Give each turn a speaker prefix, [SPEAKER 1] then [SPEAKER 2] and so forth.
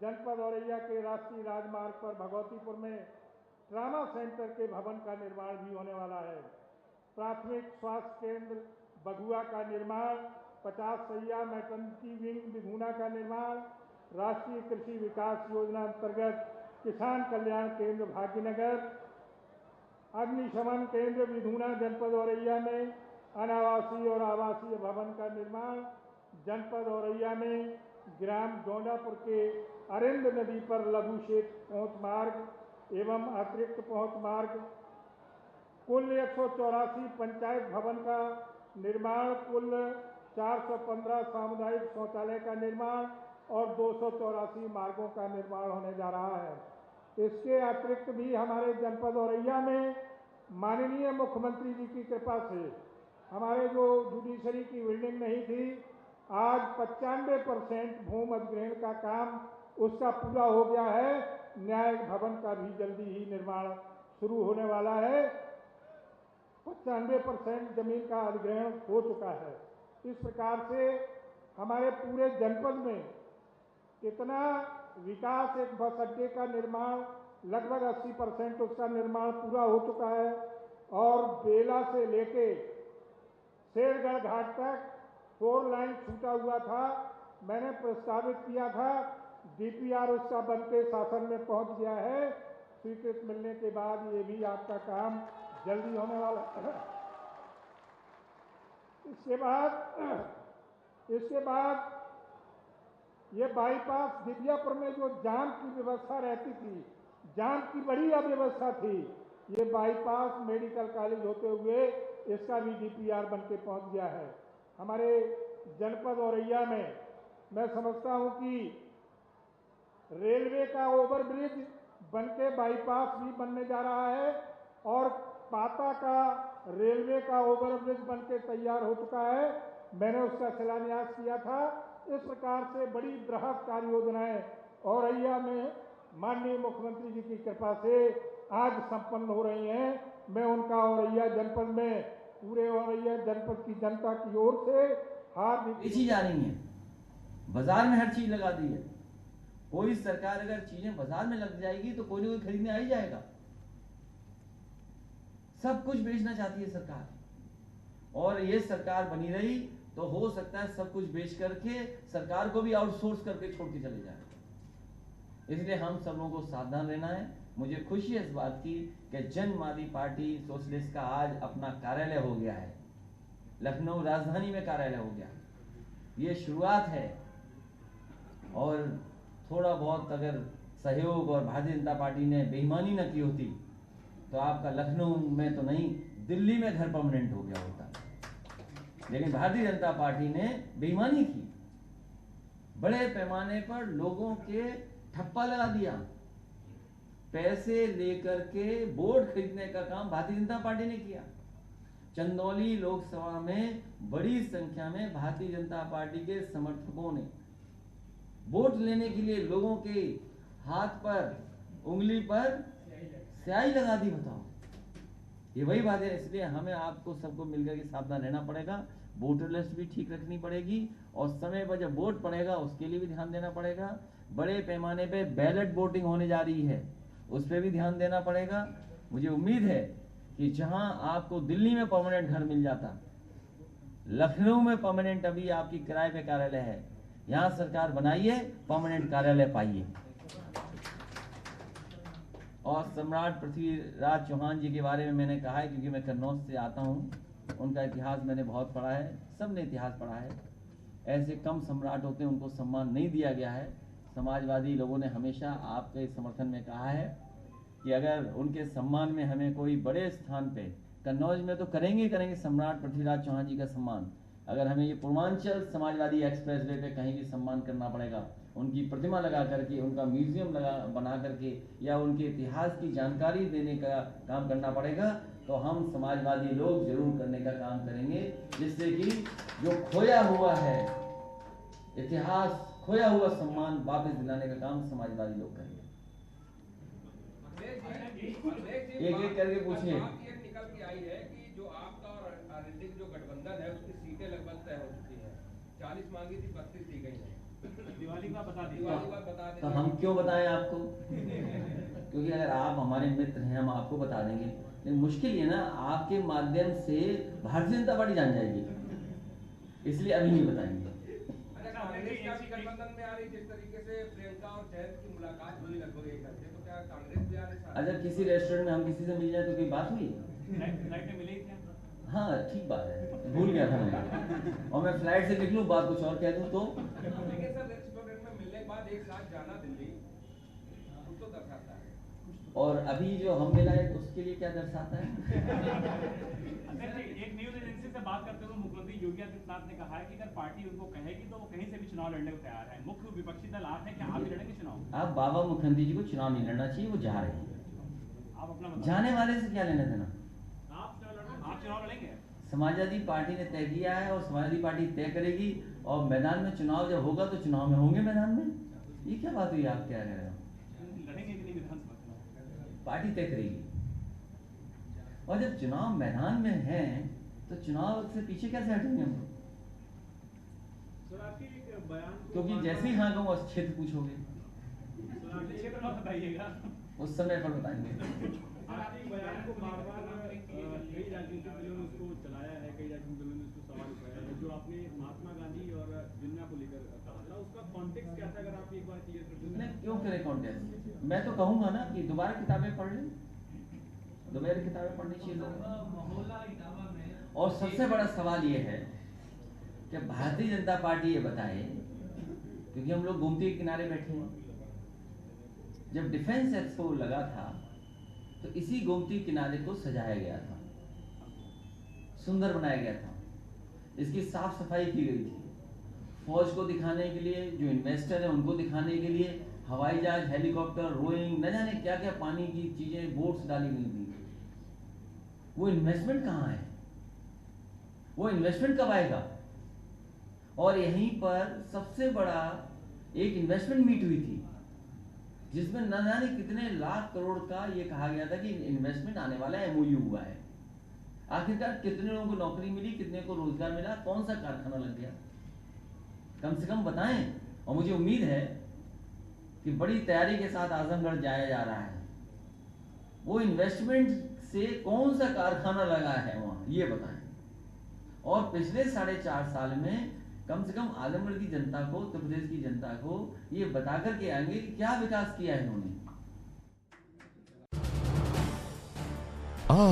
[SPEAKER 1] जनपद औरैया के राष्ट्रीय राजमार्ग पर भगवतीपुर में ट्रामा सेंटर के भवन का निर्माण भी होने वाला है। प्राथमिक स्वास्थ्य केंद्र बघुआ का निर्माण, 50 शैय्या मैटरनिटी विंग विधूना का निर्माण, राष्ट्रीय कृषि विकास योजना अंतर्गत किसान कल्याण केंद्र भाग्यनगर, अग्निशमन केंद्र विधूना जनपद औरैया में अनावासीय और आवासीय भवन का निर्माण, जनपद औरैया में ग्राम डोंडापुर के अरिंद नदी पर लघु क्षेत्र पहुंच मार्ग एवं अतिरिक्त पहुंच मार्ग, कुल 184 पंचायत भवन का निर्माण, कुल 415 सामुदायिक शौचालय का निर्माण और 284 मार्गों का निर्माण होने जा रहा है। इसके अतिरिक्त भी हमारे जनपद औरैया में माननीय मुख्यमंत्री जी की कृपा से हमारे जो जुडिशरी की बिल्डिंग नहीं थी, आज 95% भूमि अधिग्रहण का काम उसका पूरा हो गया है। न्यायिक भवन का भी जल्दी ही निर्माण शुरू होने वाला है। 95% जमीन का अधिग्रहण हो चुका है। इस प्रकार से हमारे पूरे जनपद में इतना विकास, एक बस अड्डे का निर्माण लगभग 80% उसका निर्माण पूरा हो चुका है और बेला से लेके शेरगढ़ घाट तक 4 लाइन छूटा हुआ था। मैंने प्रस्तावित किया था, डीपीआर उसका बनके शासन में पहुंच गया है। स्वीकृत मिलने के बाद ये भी आपका काम जल्दी होने वाला है। इसके बाद ये बाईपास दिव्यापुर में जो जाम की व्यवस्था रहती थी, जाम की बड़ी अव्यवस्था थी, ये बाईपास मेडिकल कॉलेज होते हुए इसका भी डीपीआर बनके पहुंच गया है। हमारे जनपद औरैया में मैं समझता हूं कि रेलवे का ओवरब्रिज बनके बाईपास भी बनने जा रहा है और पाता का रेलवे का ओवरब्रिज बनके तैयार हो चुका है। मैंने उसका शिलान्यास किया था। इस प्रकार से बड़ी बृहत कार्य योजनाएं औरैया में माननीय मुख्यमंत्री जी की कृपा से आज संपन्न हो रही हैं। मैं उनका औरैया जनपद में, पूरे औरैया जनपद की जनता की ओर से हार्दिक
[SPEAKER 2] बेची जा रही है। बाजार में हर चीज लगा दी है। कोई सरकार अगर चीजें बाजार में लग जाएगी तो कोई ना कोई खरीदने आ ही जाएगा। सब कुछ बेचना चाहती है सरकार, और ये सरकार बनी रही तो हो सकता है सब कुछ बेच करके सरकार को भी आउटसोर्स करके छोड़ के चले जाए। इसलिए हम सब लोगों को सावधान रहना है। मुझे खुशी है इस बात की कि जनमादी पार्टी सोशलिस्ट का आज अपना कार्यालय हो गया है, लखनऊ राजधानी में कार्यालय हो गया। ये शुरुआत है, और थोड़ा बहुत अगर सहयोग और भारतीय जनता पार्टी ने बेईमानी न की होती तो आपका लखनऊ में तो नहीं, दिल्ली में घर परमानेंट हो गया होता। लेकिन भारतीय जनता पार्टी ने बेईमानी की, बड़े पैमाने पर लोगों के ठप्पा लगा दिया। पैसे लेकर के वोट खरीदने का काम भारतीय जनता पार्टी ने किया। चंदौली लोकसभा में बड़ी संख्या में भारतीय जनता पार्टी के समर्थकों ने वोट लेने के लिए लोगों के हाथ पर, उंगली पर स्याही लगा दी। बताओ, ये वही बात है। इसलिए हमें आपको सबको मिलकर के सावधान रहना पड़ेगा। वोटर लिस्ट भी ठीक रखनी पड़ेगी, और समय पर जब वोट पड़ेगा उसके लिए भी ध्यान देना पड़ेगा। बड़े पैमाने पे बैलेट वोटिंग होने जा रही है, उस पर भी ध्यान देना पड़ेगा। मुझे उम्मीद है कि जहां आपको दिल्ली में परमानेंट घर मिल जाता, लखनऊ में परमानेंट अभी आपकी किराए पे कार्यालय है, यहां सरकार बनाइए, परमानेंट कार्यालय पाइए। और सम्राट पृथ्वीराज चौहान जी के बारे में मैंने कहा है, क्योंकि मैं कन्नौज से आता हूँ। उनका इतिहास मैंने बहुत पढ़ा है, सबने इतिहास पढ़ा है। ऐसे कम सम्राट होते हैं, उनको सम्मान नहीं दिया गया है। समाजवादी लोगों ने हमेशा आपके समर्थन में कहा है कि अगर उनके सम्मान में हमें कोई बड़े स्थान पे, कन्नौज में तो करेंगे सम्राट पृथ्वीराज चौहान जी का सम्मान। अगर हमें ये पूर्वांचल समाजवादी एक्सप्रेस वे पे कहीं भी सम्मान करना पड़ेगा, उनकी प्रतिमा लगा करके, उनका म्यूजियम बना करके, या उनके इतिहास की जानकारी देने का काम करना पड़ेगा, तो हम समाजवादी लोग जरूर करने का काम करेंगे, जिससे कि जो खोया हुआ है इतिहास, खोया हुआ सम्मान वापस दिलाने का काम समाजवादी लोग करेंगे। एक एक करके पूछिए।
[SPEAKER 3] निकल के आई है कि जो आपका और ऋतिक जो गठबंधन है उसकी सीटें लगभग तय हो चुकी है। 40 मांगी थी, 32 दी गई है।
[SPEAKER 4] दिवाली का बता दीजिए।
[SPEAKER 3] दिवाली का बता दें।
[SPEAKER 2] तो हम क्यों बताएं आपको? क्योंकि अगर आप हमारे मित्र हैं हम आपको बता देंगे, लेकिन मुश्किल ये ना आपके माध्यम से भारतीय जनता पार्टी जान जाएगी, इसलिए अभी नहीं बताएंगे।
[SPEAKER 3] अच्छा, कांग्रेस क्या भी गठबंधन में आ रही, जिस तरीके से प्रियंका और जयंत की मुलाकात हुई लगभग एक घंटे, तो क्या कांग्रेस भी आ रही साथ?
[SPEAKER 2] अच्छा, किसी रेस्टोरेंट में हम किसी से मिल जाए तो कोई बात हुई?
[SPEAKER 4] फ्लाइट में मिले थे?
[SPEAKER 2] हाँ ठीक बात है, भूल गया था मैं, और मैं फ्लाइट से निकलूं बात कुछ और कह दूं तो।
[SPEAKER 3] लेकिन सर रेस्टोरेंट में मिलने के बाद एक साथ जाना दिल्ली कुछ तो दर्शाता है।
[SPEAKER 2] और अभी जो हम मिलाए उसके लिए क्या दर्शाता है?
[SPEAKER 4] अच्छा जी, एक न्यूज एजेंसी से बात करते हुए मुख्यमंत्री योगी आदित्यनाथ ने कहा है कि अगर पार्टी उनको कहेगी तो वो कहीं से भी चुनाव लड़ने को तैयार है। मुख्य विपक्षी दल आप हैं, क्या आप भी लड़ेंगे चुनाव?
[SPEAKER 2] आप बाबा मुखर्जी जी को चुनाव नहीं लड़ना चाहिए, वो जा रहे हैं।
[SPEAKER 4] आप अपना बताएं।
[SPEAKER 2] जाने वाले से क्या लेना देना?
[SPEAKER 4] आप चुनाव लड़ेंगे?
[SPEAKER 2] समाजवादी पार्टी ने तय किया है और समाजवादी पार्टी तय करेगी, और मैदान में चुनाव जब होगा तो चुनाव में होंगे मैदान में। ये क्या बात हुई, आप क्या कह रहे हो?
[SPEAKER 4] लड़ेंगे कि नहीं विधानसभा चुनाव?
[SPEAKER 2] पार्टी तय करेगी, और जब चुनाव मैदान में है तो चुनाव से पीछे कैसे हटेंगे हम? क्योंकि जैसे ही हाँ कहूँगा क्षेत्र पूछोगे,
[SPEAKER 4] क्षेत्र मत बताइएगा।
[SPEAKER 2] उस समय पर बताएंगे।
[SPEAKER 5] आपके बयान को बार-बार कई राजनीतिक दलों ने उसको चलाया है, कई राजनीतिक दलों ने उसको सवाल उठाया है। जो आपने महात्मा गांधी और जिन्ना को लेकर कहा था, उसका कॉन्टेक्स्ट क्या था, अगर आप एक बार क्लियर कर दें?
[SPEAKER 2] नहीं, क्यों करें कॉन्टेस्ट? मैं तो कहूँगा ना कि दोबारा किताबें पढ़ लें, दोबारा किताबें पढ़नी चाहिए लोगों। और सबसे बड़ा सवाल ये है कि भारतीय जनता पार्टी ये बताए, क्योंकि हम लोग गोमती के किनारे बैठे हैं, जब डिफेंस एक्सपो लगा था तो इसी गोमती किनारे को सजाया गया था, सुंदर बनाया गया था, इसकी साफ सफाई की गई थी, फौज को दिखाने के लिए, जो इन्वेस्टर है उनको दिखाने के लिए हवाई जहाज, हेलीकॉप्टर, रोइंग, न जाने क्या क्या पानी की चीजें, बोट्स डाली गई थी। वो इन्वेस्टमेंट कहाँ है? वो इन्वेस्टमेंट कब आएगा? और यहीं पर सबसे बड़ा एक इन्वेस्टमेंट मीट हुई थी जिसमें न जाने कितने लाख करोड़ का ये कहा गया था कि इन्वेस्टमेंट आने वाला है, एमओयू हुआ है। आखिरकार कितने लोगों को नौकरी मिली, कितने को रोजगार मिला, कौन सा कारखाना लग गया? कम से कम बताएं। और मुझे उम्मीद है कि बड़ी तैयारी के साथ आजमगढ़ जाया जा रहा है, वो इन्वेस्टमेंट से कौन सा कारखाना लगा है वहां, ये बताएं। और पिछले 4.5 साल में कम से कम आजमगढ़ की जनता को, उत्तर प्रदेश की जनता को ये बता करके आएंगे कि क्या विकास किया है इन्होंने।